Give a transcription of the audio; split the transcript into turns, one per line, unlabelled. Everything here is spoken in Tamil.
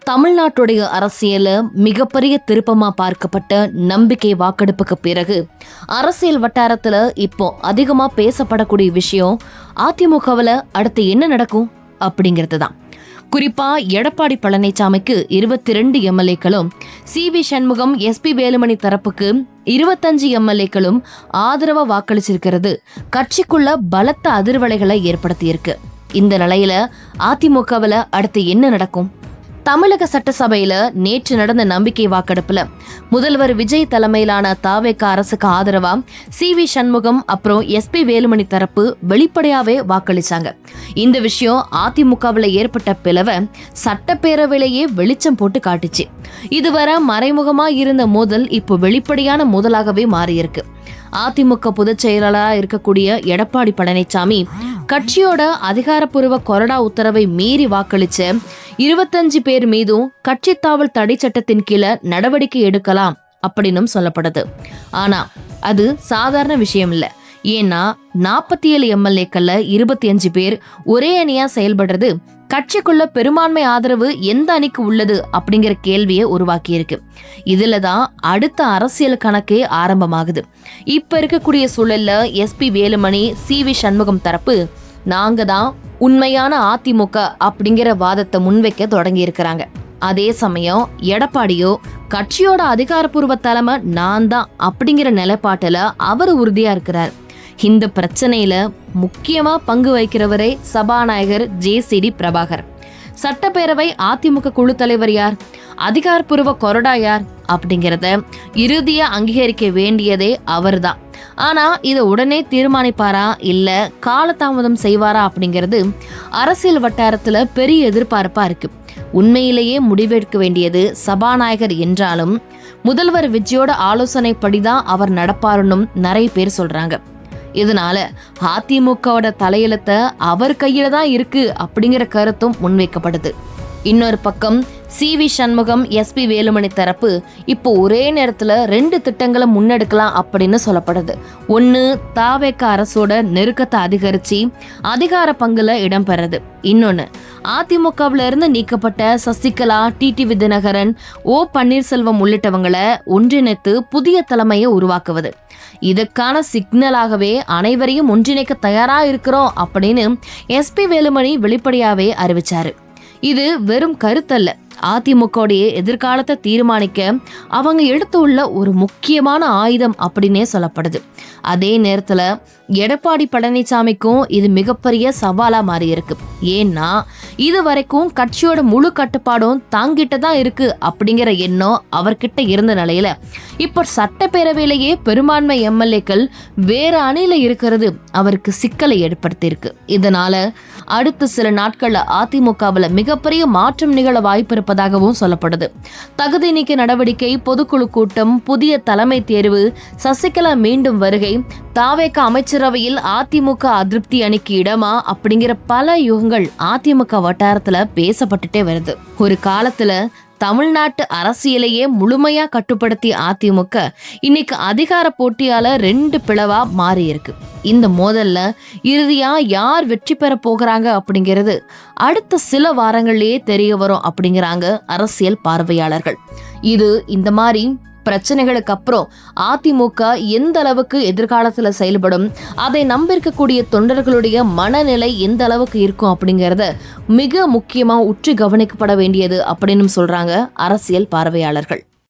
தமிழ்நாட்டுடைய அரசியல மிகப்பெரிய திருப்பமா பார்க்கப்பட்ட நம்பிக்கை வாக்கெடுப்புக்கு பிறகு அரசியல் வட்டாரத்துல இப்போ அதிகமா பேசப்படக்கூடிய விஷயம் அதிமுகவில் அடுத்து என்ன நடக்கும் அப்படிங்கிறது தான். குறிப்பா எடப்பாடி பழனிசாமிக்கு 22 எம்எல்ஏக்களும், சி.வி. சண்முகம், எஸ்.பி. வேலுமணி தரப்புக்கு 25 எம்எல்ஏக்களும் ஆதரவா வாக்களிச்சிருக்கிறது கட்சிக்குள்ள பலத்த அதிர்வலைகளை ஏற்படுத்தியிருக்கு. இந்த நிலையில அதிமுகவில் அடுத்து என்ன நடக்கும்? தமிழக சட்டசபையில நேற்று நடந்த நம்பிக்கை வாக்கெடுப்புல முதல்வர் விஜய் தலைமையிலான தாவேக அரசுக்கு ஆதரவா சி.வி. சண்முகம் அப்புறம் எஸ்.பி. வேலுமணி தரப்பு வெளிப்படையாவே வாக்களிச்சாங்க. இந்த விஷயம் அதிமுகவில் ஏற்பட்ட பிளவை சட்டப்பேரவையிலேயே வெளிச்சம் போட்டு காட்டுச்சு. இதுவரை மறைமுகமா இருந்த மோதல் இப்போ வெளிப்படையான மோதலாகவே மாறியிருக்கு. அதிமுக பொதுச் செயலாளரா இருக்கக்கூடிய எடப்பாடி பழனிசாமி கட்சியோட அதிகாரப்பூர்வ கொறடா உத்தரவை மீறி வாக்களிச்ச 25 பேர் மீதும் கட்சி தாவல் தடை சட்டத்தின் கீழே நடவடிக்கை எடுக்கலாம் அப்படின்னு சொல்லப்படுது. ஆனா அது சாதாரண விஷயம் இல்ல. ஏன்னா 47 எம்எல்ஏக்கள்ல 25 பேர் ஒரே அணியா செயல்படுறது கட்சிக்குள்ள பெரும்பான்மை ஆதரவு எந்த அணிக்கு உள்ளது அப்படிங்கிற கேள்வியை உருவாக்கி இருக்கு. இதுலதான் அடுத்த அரசியல் கணக்கே ஆரம்பமாகுது. இப்ப இருக்கக்கூடிய சூழல்ல எஸ்.பி. வேலுமணி, சி.வி. சண்முகம் தரப்பு நாங்க தான் உண்மையான அதிமுக அப்படிங்கிற வாதத்தை முன்வைக்க தொடங்கி இருக்கிறாங்க. அதே சமயம் எடப்பாடியோ கட்சியோட அதிகாரப்பூர்வ தலைமை நான் தான் அப்படிங்கிற நிலைப்பாட்டுல அவர் உறுதியா இருக்கிறார். இந்த பிரச்சனையில முக்கியமா பங்கு வகிக்கிறவரே சபாநாயகர் ஜே.சி.டி. பிரபாகர். சட்டப்பேரவை அதிமுக குழு தலைவர் யார், அதிகாரப்பூர்வ கொறடா யார் அப்படிங்கிறத இறுதியா அங்கீகரிக்க வேண்டியதே அவர்தான். ஆனா இதை உடனே தீர்மானிப்பாரா இல்ல காலதாமதம் செய்வாரா அப்படிங்கிறது அரசியல் வட்டாரத்துல பெரிய எதிர்பார்ப்பா இருக்கு. உண்மையிலேயே முடிவெடுக்க வேண்டியது சபாநாயகர் என்றாலும் முதல்வர் விஜயோட ஆலோசனைப்படிதான் அவர் நடப்பாருன்னு நிறைய பேர் சொல்றாங்க. இதனால அதிமுகவோட தலையெழுத்த அவர் கையில தான் இருக்கு அப்படிங்கிற கருத்தும் முன்வைக்கப்படுது. இன்னொரு பக்கம் சி.வி. சண்முகம், எஸ்.பி. வேலுமணி தரப்பு இப்போ ஒரே நேரத்துல 2 திட்டங்களை முன்னெடுக்கலாம் அப்படின்னு சொல்லப்படுது. ஒன்னு தாவேக அரசோட நெருக்கத்தை அதிகரிச்சு அதிகார பங்குல இடம்பெறது. இன்னொன்னு அதிமுகவில இருந்து நீக்கப்பட்ட சசிகலா, டி.டி.வி. தினகரன், ஓ. பன்னீர்செல்வம் உள்ளிட்டவங்களை ஒன்றிணைத்து புதிய தலைமையை உருவாக்குவது. இதுக்கான சிக்னலாகவே அனைவரையும் ஒன்றிணைக்க தயாரா இருக்கிறோம் அப்படின்னு எஸ்.பி. வேலுமணி வெளிப்படையாவே அறிவிச்சாரு. இது வெறும் கருத்தல்ல, அதிமுகவுடைய எதிர்காலத்தை தீர்மானிக்க அவங்க எடுத்துள்ள ஒரு முக்கியமான ஆயுதம் அப்படின்னே சொல்லப்படுது. அதே நேரத்துல எடப்பாடி பழனிசாமிக்கும் இது மிகப்பெரிய சவாலா மாறி இருக்கு. ஏன்னா இது வரைக்கும் கட்சியோட முழு கட்டுப்பாடும் தாங்கிட்ட தான் இருக்கு அப்படிங்கிற எண்ணம் அவர்கிட்ட இருந்த நிலையில இப்ப சட்டப்பேரவையிலேயே பெரும்பான்மை எம்எல்ஏக்கள் வேற அணியில இருக்கிறது அவருக்கு சிக்கலை ஏற்படுத்தி இருக்கு. இதனால அடுத்த சில நாட்கள்ல அதிமுகவில் மிகப்பெரிய மாற்றம் நிகழ வாய்ப்பு இருப்பதாகவும் சொல்லப்படுது. தகுதி நீக்க நடவடிக்கை, பொதுக்குழு கூட்டம், புதிய தலைமை தேர்வு, சசிகலா மீண்டும் வருகை, தாவேக அமைச்சரவையில் அதிமுக அதிருப்தி அணிக்கு இடமா அப்படிங்கிற பல யுகங்கள் அதிமுக வட்டாரத்துல பேசப்பட்டுட்டே வருது. ஒரு காலத்துல தமிழ்நாட்டு அரசியலையே முழுமையா கட்டுப்படுத்திய அதிமுக இன்னைக்கு அதிகார போட்டியால 2 பிளவா மாறி இருக்கு. இந்த மோதல்ல இறுதியா யார் வெற்றி பெற போகிறாங்க அப்படிங்கிறது அடுத்த சில வாரங்கள்லயே தெரிய வரும் அப்படிங்கிறாங்க அரசியல் பார்வையாளர்கள். இது இந்த மாதிரி பிரச்சனைகளுக்கு அப்புறம் அதிமுக எந்த அளவுக்கு எதிர்காலத்துல செயல்படும், அதை நம்பியிருக்கக்கூடிய தொண்டர்களுடைய மனநிலை எந்த அளவுக்கு இருக்கும் அப்படிங்கறத மிக முக்கியமா உற்று கவனிக்கப்பட வேண்டியது அப்படின்னு சொல்றாங்க அரசியல் பார்வையாளர்கள்.